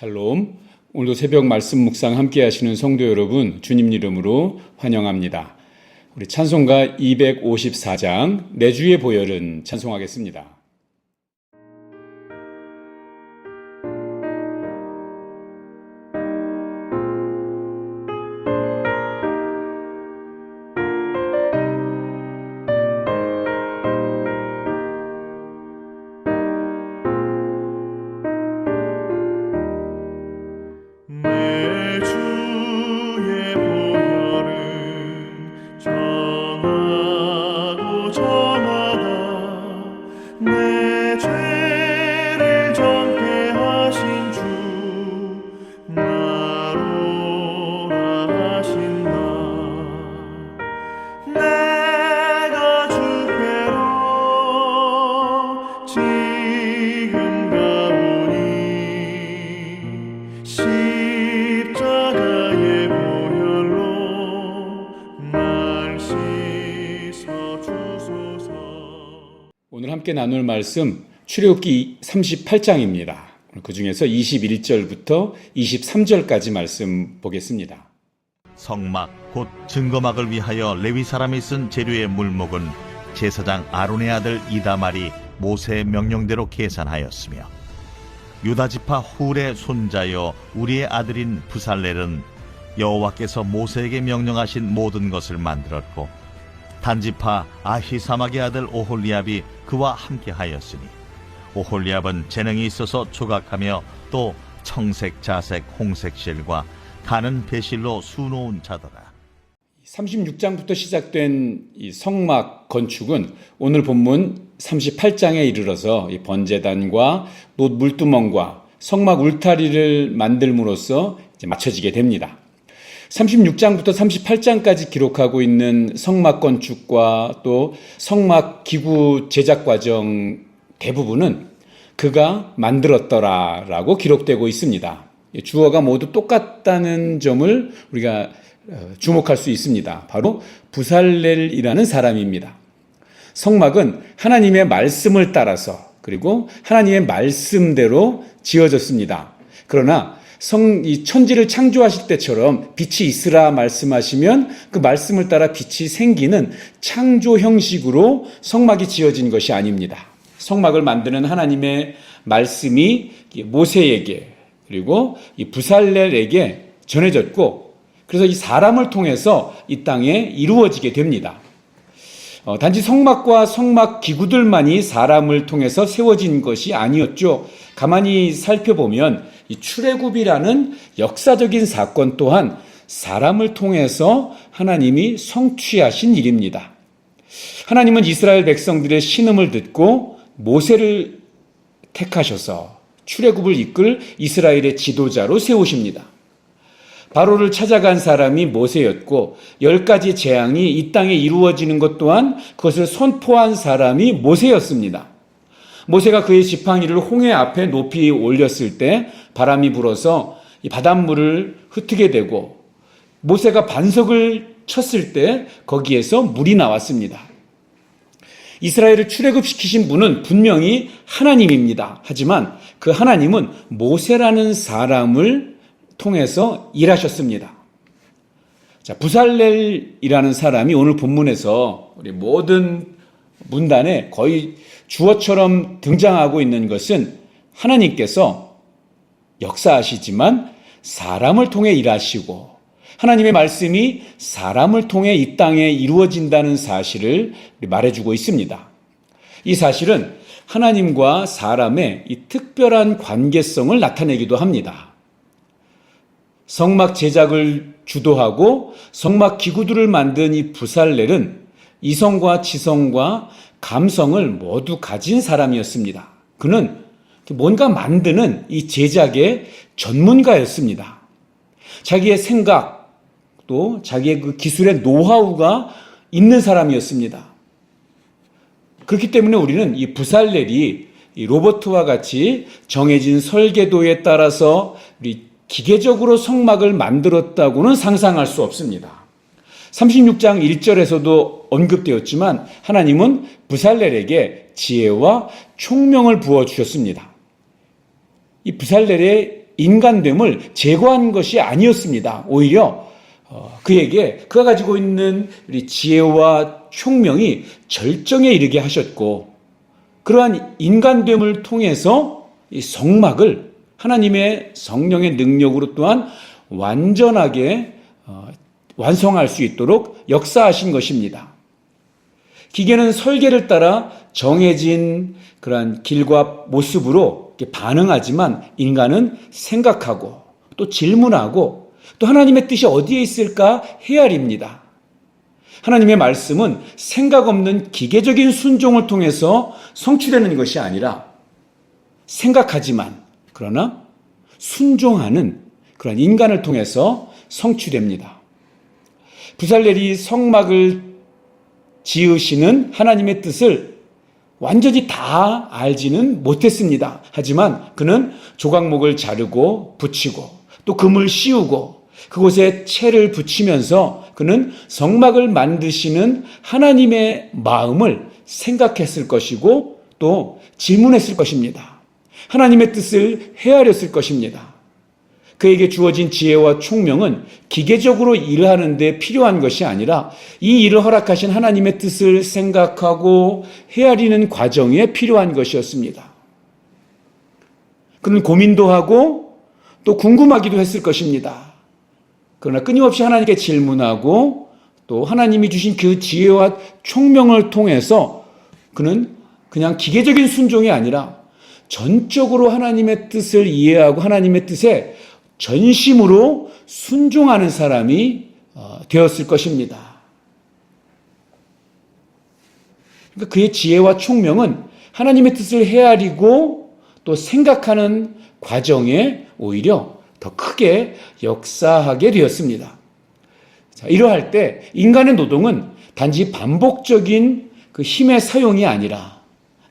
샬롬. 오늘도 새벽 말씀 묵상 함께 하시는 성도 여러분, 주님 이름으로 환영합니다. 우리 찬송가 254장 내 주의 보혈은 찬송하겠습니다. 오늘 함께 나눌 말씀 출애굽기 38장입니다. 그 중에서 21절부터 23절까지 말씀 보겠습니다. 성막 곧 증거막을 위하여 레위 사람이 쓴 재료의 물목은 제사장 아론의 아들 이다말이 모세의 명령대로 계산하였으며, 유다지파 훌의 손자여 우리의 아들인 부살렐은 여호와께서 모세에게 명령하신 모든 것을 만들었고, 단지파 아히사막의 아들 오홀리압이 그와 함께 하였으니, 오홀리압은 재능이 있어서 조각하며 또 청색, 자색, 홍색 실과 가는 배실로 수놓은 자더라. 36장부터 시작된 이 성막 건축은 오늘 본문 38장에 이르러서 이 번제단과 놋 물두멍과 성막 울타리를 만들므로써 이제 마쳐지게 됩니다. 36장부터 38장까지 기록하고 있는 성막 건축과 또 성막 기구 제작 과정 대부분은 그가 만들었더라라고 기록되고 있습니다. 주어가 모두 똑같다는 점을 우리가 주목할 수 있습니다. 바로 부살렐이라는 사람입니다. 성막은 하나님의 말씀을 따라서 그리고 하나님의 말씀대로 지어졌습니다. 그러나 이 천지를 창조하실 때처럼 빛이 있으라 말씀하시면 그 말씀을 따라 빛이 생기는 창조 형식으로 성막이 지어진 것이 아닙니다. 성막을 만드는 하나님의 말씀이 모세에게 그리고 이 부살렐에게 전해졌고, 그래서 이 사람을 통해서 이 땅에 이루어지게 됩니다. 단지 성막과 성막 기구들만이 사람을 통해서 세워진 것이 아니었죠. 가만히 살펴보면 이 출애굽이라는 역사적인 사건 또한 사람을 통해서 하나님이 성취하신 일입니다. 하나님은 이스라엘 백성들의 신음을 듣고 모세를 택하셔서 출애굽을 이끌 이스라엘의 지도자로 세우십니다. 바로를 찾아간 사람이 모세였고 10가지 재앙이 이 땅에 이루어지는 것 또한 그것을 선포한 사람이 모세였습니다. 모세가 그의 지팡이를 홍해 앞에 높이 올렸을 때 바람이 불어서 이 바닷물을 흩트게 되고, 모세가 반석을 쳤을 때 거기에서 물이 나왔습니다. 이스라엘을 출애굽시키신 분은 분명히 하나님입니다. 하지만 그 하나님은 모세라는 사람을 통해서 일하셨습니다. 자, 부살렐이라는 사람이 오늘 본문에서 우리 모든 문단에 거의 주어처럼 등장하고 있는 것은 하나님께서 역사하시지만 사람을 통해 일하시고 하나님의 말씀이 사람을 통해 이 땅에 이루어진다는 사실을 말해주고 있습니다. 이 사실은 하나님과 사람의 이 특별한 관계성을 나타내기도 합니다. 성막 제작을 주도하고 성막 기구들을 만든 이 부살렐은 이성과 지성과 감성을 모두 가진 사람이었습니다. 그는 뭔가 만드는 이 제작의 전문가였습니다. 자기의 생각 또 자기의 그 기술의 노하우가 있는 사람이었습니다. 그렇기 때문에 우리는 이 부살렐이 이 로버트와 같이 정해진 설계도에 따라서 우리 기계적으로 성막을 만들었다고는 상상할 수 없습니다. 36장 1절에서도 언급되었지만 하나님은 부살렐에게 지혜와 총명을 부어주셨습니다. 이 부살렐의 인간됨을 제거한 것이 아니었습니다. 오히려 그에게 그가 가지고 있는 우리 지혜와 총명이 절정에 이르게 하셨고, 그러한 인간됨을 통해서 이 성막을 하나님의 성령의 능력으로 또한 완전하게 완성할 수 있도록 역사하신 것입니다. 기계는 설계를 따라 정해진 그러한 길과 모습으로 반응하지만, 인간은 생각하고 또 질문하고 또 하나님의 뜻이 어디에 있을까 헤아립니다. 하나님의 말씀은 생각 없는 기계적인 순종을 통해서 성취되는 것이 아니라, 생각하지만 그러나 순종하는 그런 인간을 통해서 성취됩니다. 부살렐이 성막을 지으시는 하나님의 뜻을 완전히 다 알지는 못했습니다. 하지만 그는 조각목을 자르고 붙이고 또 금을 씌우고 그곳에 채를 붙이면서 그는 성막을 만드시는 하나님의 마음을 생각했을 것이고 또 질문했을 것입니다. 하나님의 뜻을 헤아렸을 것입니다. 그에게 주어진 지혜와 총명은 기계적으로 일하는 데 필요한 것이 아니라 이 일을 허락하신 하나님의 뜻을 생각하고 헤아리는 과정에 필요한 것이었습니다. 그는 고민도 하고 또 궁금하기도 했을 것입니다. 그러나 끊임없이 하나님께 질문하고 또 하나님이 주신 그 지혜와 총명을 통해서 그는 그냥 기계적인 순종이 아니라 전적으로 하나님의 뜻을 이해하고 하나님의 뜻에 전심으로 순종하는 사람이 되었을 것입니다. 그러니까 그의 지혜와 총명은 하나님의 뜻을 헤아리고 또 생각하는 과정에 오히려 더 크게 역사하게 되었습니다. 자, 이러할 때 인간의 노동은 단지 반복적인 그 힘의 사용이 아니라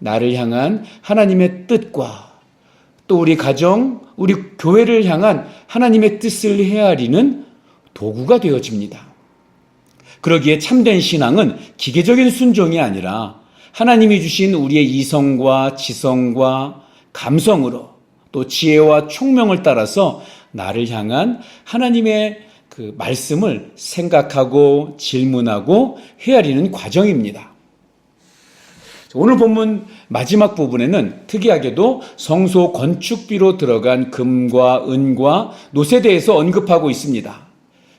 나를 향한 하나님의 뜻과 또 우리 가정, 우리 교회를 향한 하나님의 뜻을 헤아리는 도구가 되어집니다. 그러기에 참된 신앙은 기계적인 순종이 아니라 하나님이 주신 우리의 이성과 지성과 감성으로 또 지혜와 총명을 따라서 나를 향한 하나님의 그 말씀을 생각하고 질문하고 헤아리는 과정입니다. 오늘 본문 마지막 부분에는 특이하게도 성소 건축비로 들어간 금과 은과 놋에 대해서 언급하고 있습니다.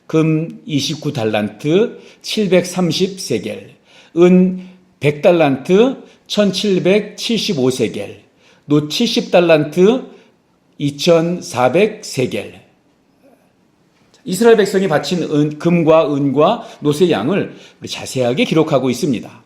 금 29달란트 730세겔, 은 100달란트 1775세겔, 놋 70달란트 2400세겔. 이스라엘 백성이 바친 금과 은과 놋의 양을 자세하게 기록하고 있습니다.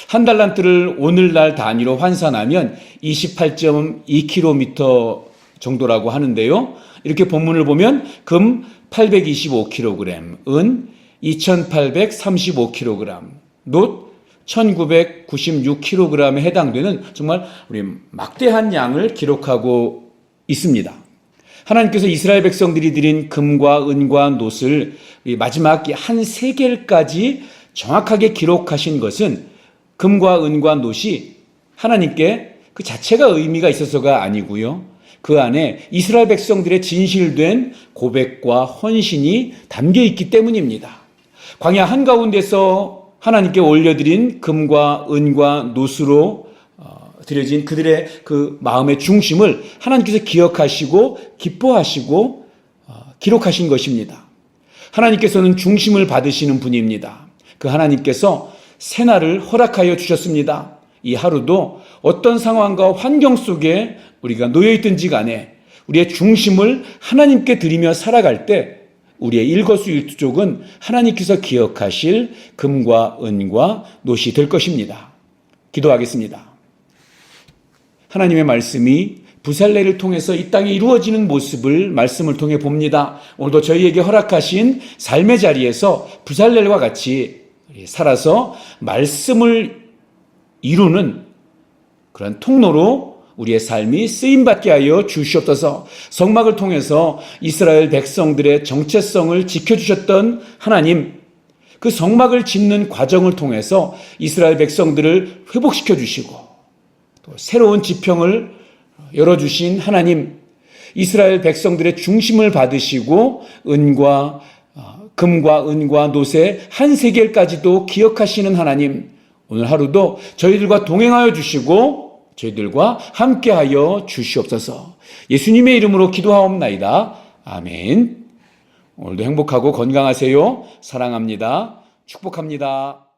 한 달란트를 오늘날 단위로 환산하면 28.2km 정도라고 하는데요. 이렇게 본문을 보면 금 825kg, 은 2835kg, 놋 1996kg에 해당되는 정말 우리 막대한 양을 기록하고 있습니다. 하나님께서 이스라엘 백성들이 드린 금과 은과 놋을 마지막 한 세겔까지 정확하게 기록하신 것은 금과 은과 놋이 하나님께 그 자체가 의미가 있어서가 아니고요. 그 안에 이스라엘 백성들의 진실된 고백과 헌신이 담겨 있기 때문입니다. 광야 한가운데서 하나님께 올려드린 금과 은과 놋으로 드려진 그들의 그 마음의 중심을 하나님께서 기억하시고 기뻐하시고 기록하신 것입니다. 하나님께서는 중심을 받으시는 분입니다. 그 하나님께서 새날을 허락하여 주셨습니다. 이 하루도 어떤 상황과 환경 속에 우리가 놓여있든지 간에 우리의 중심을 하나님께 드리며 살아갈 때 우리의 일거수일투족은 하나님께서 기억하실 금과 은과 놋이 될 것입니다. 기도하겠습니다. 하나님의 말씀이 부살렐을 통해서 이 땅에 이루어지는 모습을 말씀을 통해 봅니다. 오늘도 저희에게 허락하신 삶의 자리에서 부살렐과 같이 살아서 말씀을 이루는 그런 통로로 우리의 삶이 쓰임받게 하여 주시옵소서. 성막을 통해서 이스라엘 백성들의 정체성을 지켜주셨던 하나님, 그 성막을 짓는 과정을 통해서 이스라엘 백성들을 회복시켜 주시고 또 새로운 지평을 열어주신 하나님, 이스라엘 백성들의 중심을 받으시고 금과 은과 노새 한 세겔까지도 기억하시는 하나님, 오늘 하루도 저희들과 동행하여 주시고 저희들과 함께하여 주시옵소서. 예수님의 이름으로 기도하옵나이다. 아멘. 오늘도 행복하고 건강하세요. 사랑합니다. 축복합니다.